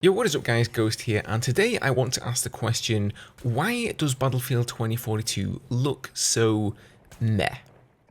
Yo, what is up guys, Ghost here, and today I want to ask the question, why does Battlefield 2042 look so meh?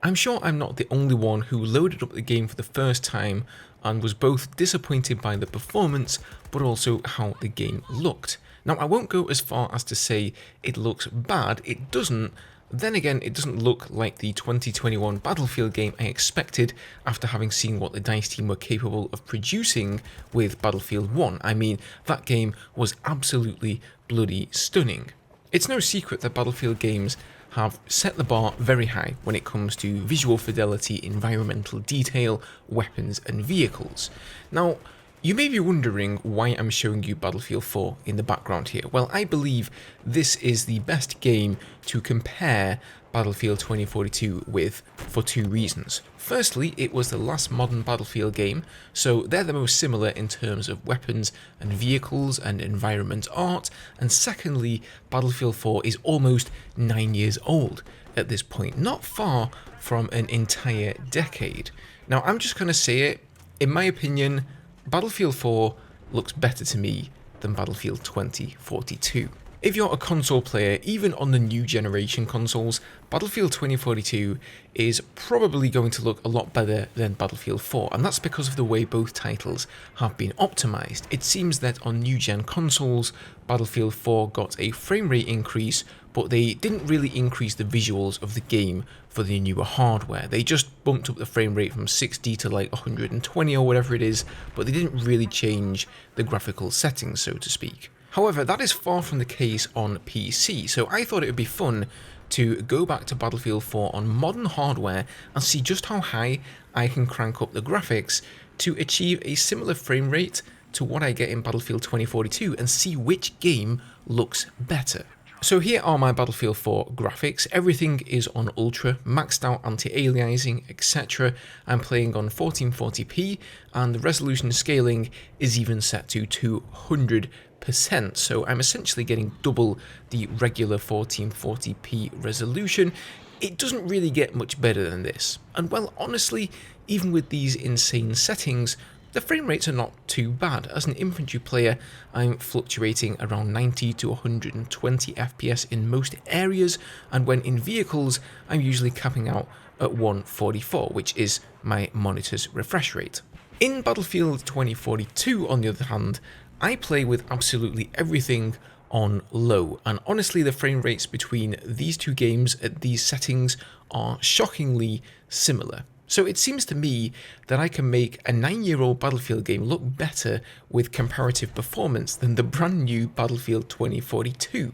I'm sure I'm not the only one who loaded up the game for the first time and was both disappointed by the performance, but also how the game looked. Now I won't go as far as to say it looks bad, it doesn't. Then again, it doesn't look like the 2021 Battlefield game I expected after having seen what the DICE team were capable of producing with Battlefield 1. I mean, that game was absolutely bloody stunning. It's no secret that Battlefield games have set the bar very high when it comes to visual fidelity, environmental detail, weapons and vehicles. Now, you may be wondering why I'm showing you Battlefield 4 in the background here. Well, I believe this is the best game to compare Battlefield 2042 with for two reasons. Firstly, it was the last modern Battlefield game, so they're the most similar in terms of weapons and vehicles and environment art, and secondly, Battlefield 4 is almost 9 years old at this point, not far from an entire decade. Now, I'm just going to say it, in my opinion, Battlefield 4 looks better to me than Battlefield 2042. If you're a console player, even on the new generation consoles, Battlefield 2042 is probably going to look a lot better than Battlefield 4, and that's because of the way both titles have been optimized. It seems that on new gen consoles, Battlefield 4 got a frame rate increase, but they didn't really increase the visuals of the game for the newer hardware. They just bumped up the frame rate from 60 to like 120 or whatever it is, but they didn't really change the graphical settings, so to speak. However, that is far from the case on PC, so I thought it would be fun to go back to Battlefield 4 on modern hardware and see just how high I can crank up the graphics to achieve a similar frame rate to what I get in Battlefield 2042 and see which game looks better. So here are my Battlefield 4 graphics. Everything is on Ultra, maxed out anti-aliasing, etc. I'm playing on 1440p and the resolution scaling is even set to 200%, so I'm essentially getting double the regular 1440p resolution. It doesn't really get much better than this. And well, honestly, even with these insane settings, the frame rates are not too bad. As an infantry player, I'm fluctuating around 90 to 120 FPS in most areas, and when in vehicles, I'm usually capping out at 144, which is my monitor's refresh rate. In Battlefield 2042, on the other hand, I play with absolutely everything on low, and honestly the frame rates between these two games at these settings are shockingly similar. So it seems to me that I can make a 9-year-old Battlefield game look better with comparative performance than the brand new Battlefield 2042.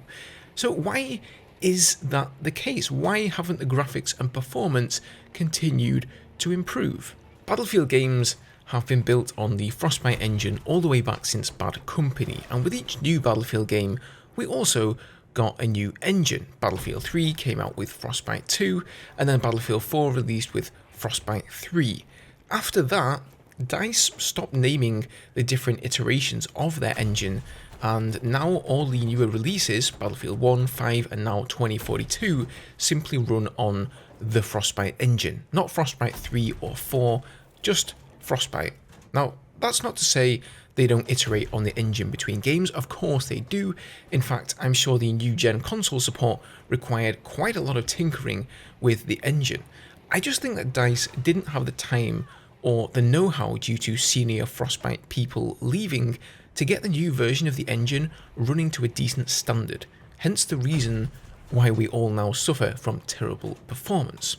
So why is that the case? Why haven't the graphics and performance continued to improve? Battlefield games have been built on the Frostbite engine all the way back since Bad Company, and with each new Battlefield game, we also got a new engine. Battlefield 3 came out with Frostbite 2, and then Battlefield 4 released with Frostbite 3. After that, DICE stopped naming the different iterations of their engine, and now all the newer releases, Battlefield 1, 5 and now 2042, simply run on the Frostbite engine. Not Frostbite 3 or 4, just Frostbite. Now, that's not to say they don't iterate on the engine between games, of course they do. In fact, I'm sure the new gen console support required quite a lot of tinkering with the engine. I just think that DICE didn't have the time or the know-how due to senior Frostbite people leaving to get the new version of the engine running to a decent standard, hence the reason why we all now suffer from terrible performance.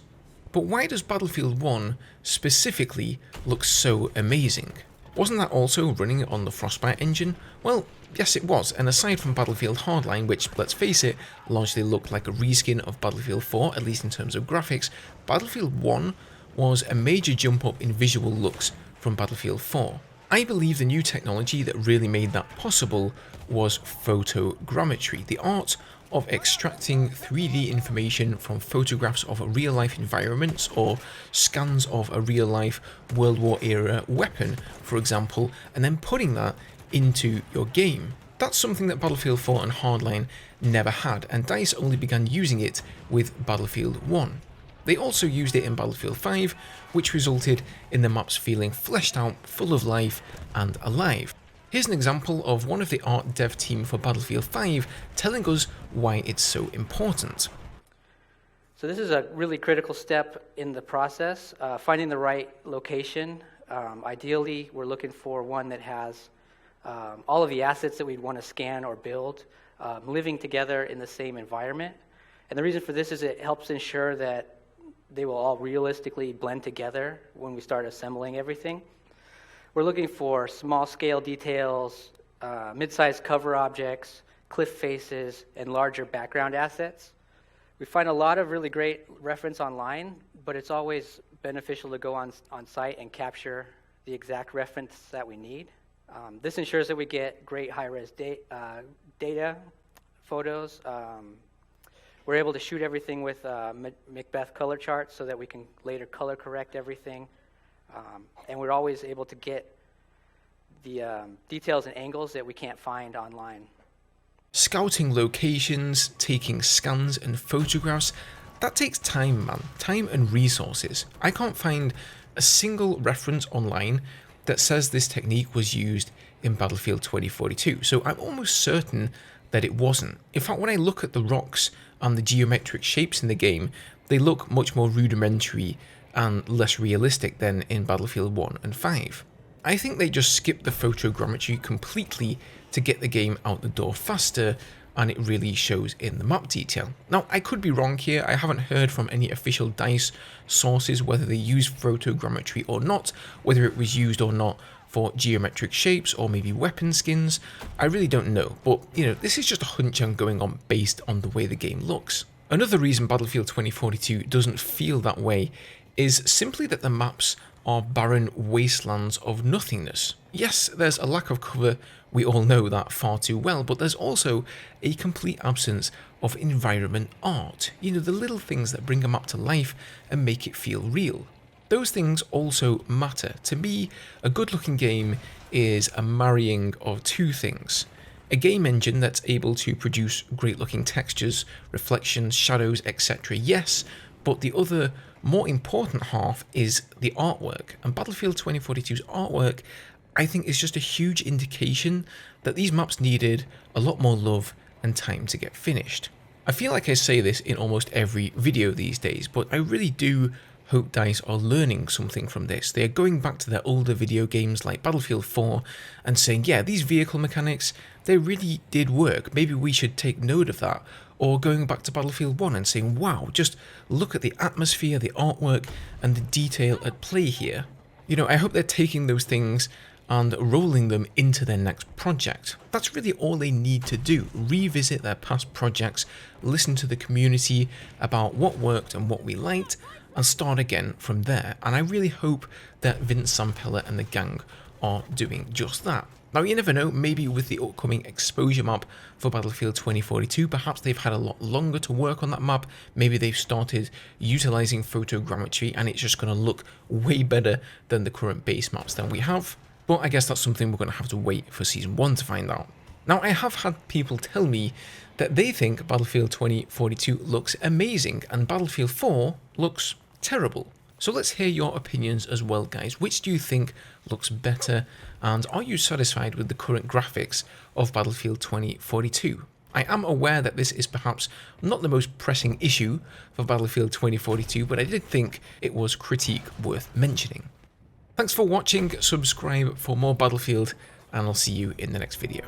But why does Battlefield 1 specifically look so amazing? Wasn't that also running on the Frostbite engine? Well, yes it was, and aside from Battlefield Hardline, which, let's face it, largely looked like a reskin of Battlefield 4, at least in terms of graphics, Battlefield 1 was a major jump up in visual looks from Battlefield 4. I believe the new technology that really made that possible was photogrammetry, the art of extracting 3D information from photographs of real-life environments or scans of a real-life World War era weapon, for example, and then putting that into your game. That's something that Battlefield 4 and Hardline never had, and DICE only began using it with Battlefield 1. They also used it in Battlefield 5, which resulted in the maps feeling fleshed out, full of life and alive. Here's an example of one of the art dev team for Battlefield 5 telling us why it's so important. So this is a really critical step in the process, finding the right location. Ideally, we're looking for one that has all of the assets that we'd want to scan or build living together in the same environment. And the reason for this is it helps ensure that they will all realistically blend together when we start assembling everything. We're looking for small-scale details, mid-sized cover objects, cliff faces, and larger background assets. We find a lot of really great reference online, but it's always beneficial to go on site and capture the exact reference that we need. This ensures that we get great high-res data, photos. We're able to shoot everything with Macbeth color charts so that we can later color correct everything. And we're always able to get the details and angles that we can't find online. Scouting locations, taking scans and photographs, that takes time, man. Time and resources. I can't find a single reference online that says this technique was used in Battlefield 2042, so I'm almost certain that it wasn't. In fact, when I look at the rocks and the geometric shapes in the game, they look much more rudimentary and less realistic than in Battlefield 1 and 5. I think they just skipped the photogrammetry completely to get the game out the door faster, and it really shows in the map detail. Now, I could be wrong here. I haven't heard from any official DICE sources whether they used photogrammetry or not, whether it was used or not for geometric shapes or maybe weapon skins. I really don't know, but this is just a hunch I'm going on based on the way the game looks. Another reason Battlefield 2042 doesn't feel that way is simply that the maps are barren wastelands of nothingness. Yes, there's a lack of cover, we all know that far too well, but there's also a complete absence of environment art. The little things that bring a map to life and make it feel real. Those things also matter. To me, a good-looking game is a marrying of two things. A game engine that's able to produce great-looking textures, reflections, shadows, etc. Yes, but the other, more important half is the artwork. And Battlefield 2042's artwork, I think, is just a huge indication that these maps needed a lot more love and time to get finished. I feel like I say this in almost every video these days, but I really do hope DICE are learning something from this. They are going back to their older video games like Battlefield 4 and saying, yeah, these vehicle mechanics, they really did work. Maybe we should take note of that. Or going back to Battlefield 1 and saying, wow, just look at the atmosphere, the artwork, and the detail at play here. I hope they're taking those things and rolling them into their next project. That's really all they need to do. Revisit their past projects, listen to the community about what worked and what we liked, and start again from there. And I really hope that Vince Zampella and the gang are doing just that. Now, you never know, maybe with the upcoming exposure map for Battlefield 2042, perhaps they've had a lot longer to work on that map. Maybe they've started utilizing photogrammetry and it's just going to look way better than the current base maps that we have. But I guess that's something we're going to have to wait for Season 1 to find out. Now, I have had people tell me that they think Battlefield 2042 looks amazing and Battlefield 4 looks terrible. So let's hear your opinions as well, guys. Which do you think looks better, and are you satisfied with the current graphics of Battlefield 2042? I am aware that this is perhaps not the most pressing issue for Battlefield 2042, but I did think it was critique worth mentioning. Thanks for watching, subscribe for more Battlefield, and I'll see you in the next video.